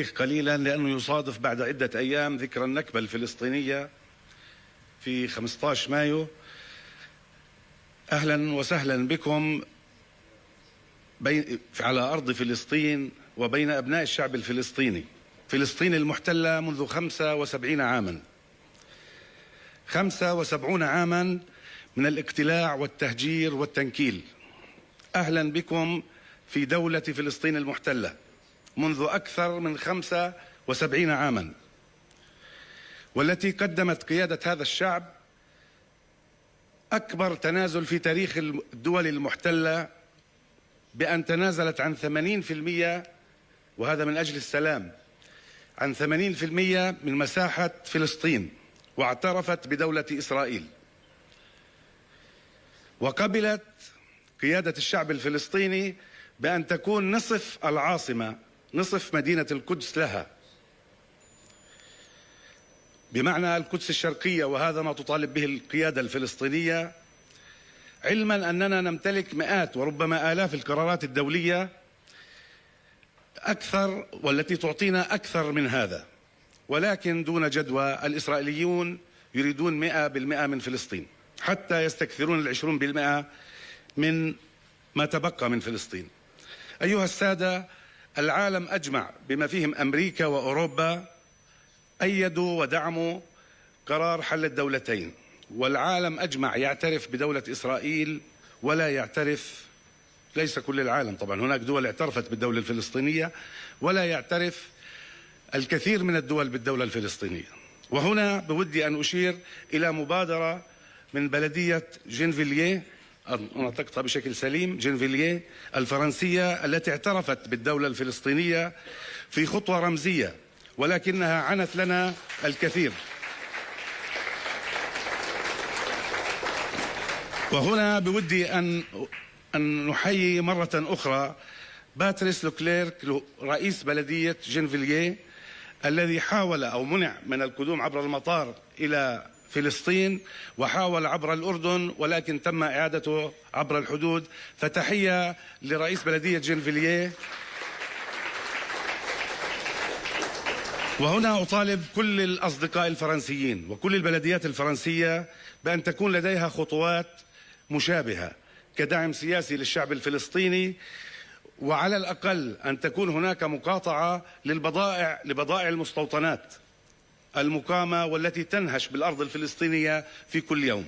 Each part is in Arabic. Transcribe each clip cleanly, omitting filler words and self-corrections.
قليلا لأنه يصادف بعد عدة أيام ذكرى النكبة الفلسطينية في 15 مايو. أهلا وسهلا بكم على أرض فلسطين وبين أبناء الشعب الفلسطيني. فلسطين المحتلة منذ 75 عاما، 75 عاما من الاقتلاع والتهجير والتنكيل. أهلا بكم في دولة فلسطين المحتلة منذ أكثر من 75 عاما، والتي قدمت قيادة هذا الشعب أكبر تنازل في تاريخ الدول المحتلة، بأن تنازلت عن 80%، وهذا من أجل السلام، عن 80% من مساحة فلسطين، واعترفت بدولة إسرائيل، وقبلت قيادة الشعب الفلسطيني بأن تكون نصف العاصمة، نصف مدينة القدس لها، بمعنى القدس الشرقية، وهذا ما تطالب به القيادة الفلسطينية، علما أننا نمتلك مئات وربما آلاف القرارات الدولية أكثر، والتي تعطينا أكثر من هذا، ولكن دون جدوى. الإسرائيليون يريدون 100% من فلسطين، حتى يستكثرون 20% من ما تبقى من فلسطين. أيها السادة، العالم أجمع بما فيهم أمريكا وأوروبا أيدوا ودعموا قرار حل الدولتين، والعالم أجمع يعترف بدولة إسرائيل ولا يعترف، ليس كل العالم طبعا، هناك دول اعترفت بالدولة الفلسطينية ولا يعترف الكثير من الدول بالدولة الفلسطينية. وهنا بودي أن أشير إلى مبادرة من بلدية جنفيلييه، نطقتها بشكل سليم، جنفيلييه الفرنسية، التي اعترفت بالدولة الفلسطينية في خطوة رمزية، ولكنها عنت لنا الكثير. وهنا بودي أن نحيي مرة أخرى باتريس لوكليرك رئيس بلدية جنفيلييه، الذي حاول أو منع من القدوم عبر المطار إلى فلسطين، وحاول عبر الأردن، ولكن تم إعادته عبر الحدود. فتحية لرئيس بلدية جنفيلييه. وهنا أطالب كل الأصدقاء الفرنسيين وكل البلديات الفرنسية بأن تكون لديها خطوات مشابهة كدعم سياسي للشعب الفلسطيني، وعلى الأقل أن تكون هناك مقاطعة لبضائع المستوطنات المقامة والتي تنهش بالأرض الفلسطينية في كل يوم.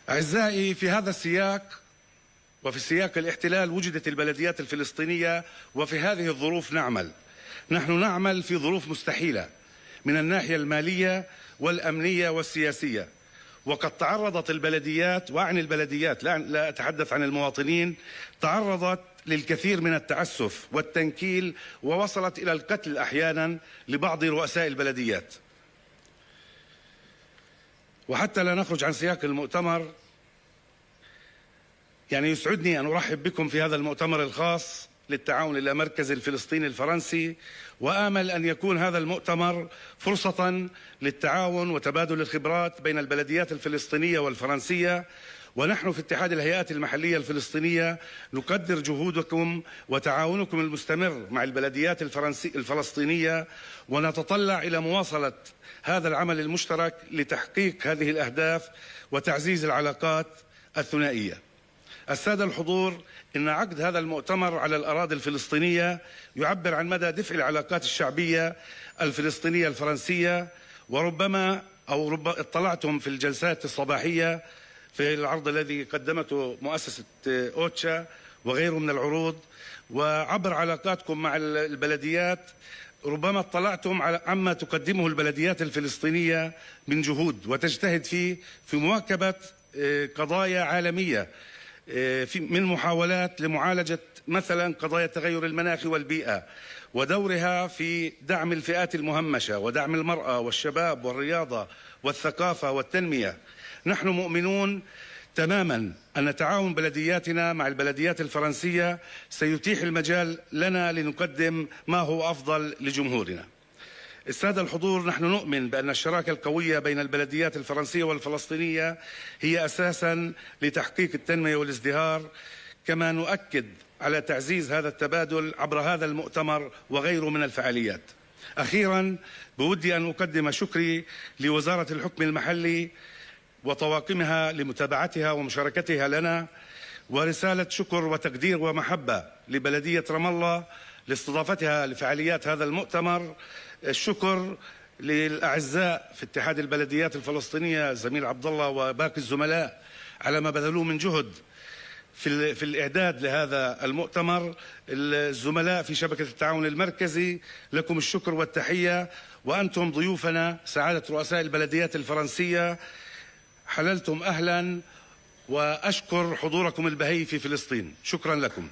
أعزائي، في هذا السياق وفي سياق الاحتلال وجدت البلديات الفلسطينية، وفي هذه الظروف نحن نعمل في ظروف مستحيلة من الناحية المالية والأمنية والسياسية، وقد تعرضت البلديات، وأعني البلديات لا أتحدث عن المواطنين، تعرضت للكثير من التعسف والتنكيل، ووصلت إلى القتل أحيانا لبعض رؤساء البلديات. وحتى لا نخرج عن سياق المؤتمر، يعني يسعدني أن أرحب بكم في هذا المؤتمر الخاص للتعاون اللامركزي الفلسطيني الفرنسي، وآمل أن يكون هذا المؤتمر فرصة للتعاون وتبادل الخبرات بين البلديات الفلسطينية والفرنسية. ونحن في اتحاد الهيئات المحلية الفلسطينية نقدر جهودكم وتعاونكم المستمر مع البلديات الفلسطينية، ونتطلع إلى مواصلة هذا العمل المشترك لتحقيق هذه الأهداف وتعزيز العلاقات الثنائية. السادة الحضور، إن عقد هذا المؤتمر على الأراضي الفلسطينية يعبر عن مدى دفء العلاقات الشعبية الفلسطينية الفرنسية، وربما اطلعتم في الجلسات الصباحية في العرض الذي قدمته مؤسسة أوتشا وغيره من العروض، وعبر علاقاتكم مع البلديات ربما اطلعتم على عما تقدمه البلديات الفلسطينية من جهود وتجتهد في مواكبة قضايا عالمية، من محاولات لمعالجة مثلا قضايا التغير المناخي والبيئة، ودورها في دعم الفئات المهمشة ودعم المرأة والشباب والرياضة والثقافة والتنمية. نحن مؤمنون تماما أن تعاون بلدياتنا مع البلديات الفرنسية سيتيح المجال لنا لنقدم ما هو أفضل لجمهورنا. السادة الحضور، نحن نؤمن بأن الشراكة القوية بين البلديات الفرنسية والفلسطينية هي أساسا لتحقيق التنمية والازدهار، كما نؤكد على تعزيز هذا التبادل عبر هذا المؤتمر وغيره من الفعاليات. أخيرا بودي أن أقدم شكري لوزارة الحكم المحلي وطواقمها لمتابعتها ومشاركتها لنا، ورسالة شكر وتقدير ومحبة لبلدية رام الله لاستضافتها لفعاليات هذا المؤتمر. الشكر للأعزاء في اتحاد البلديات الفلسطينية زميل عبد الله وباقي الزملاء على ما بذلوه من جهد في الإعداد لهذا المؤتمر. الزملاء في شبكة التعاون المركزي لكم الشكر والتحية، وأنتم ضيوفنا سعادة رؤساء البلديات الفرنسية حللتم أهلا، وأشكر حضوركم البهي في فلسطين. شكرا لكم.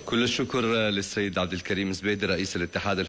كل الشكر للسيد عبد الكريم زبيدي رئيس الاتحاد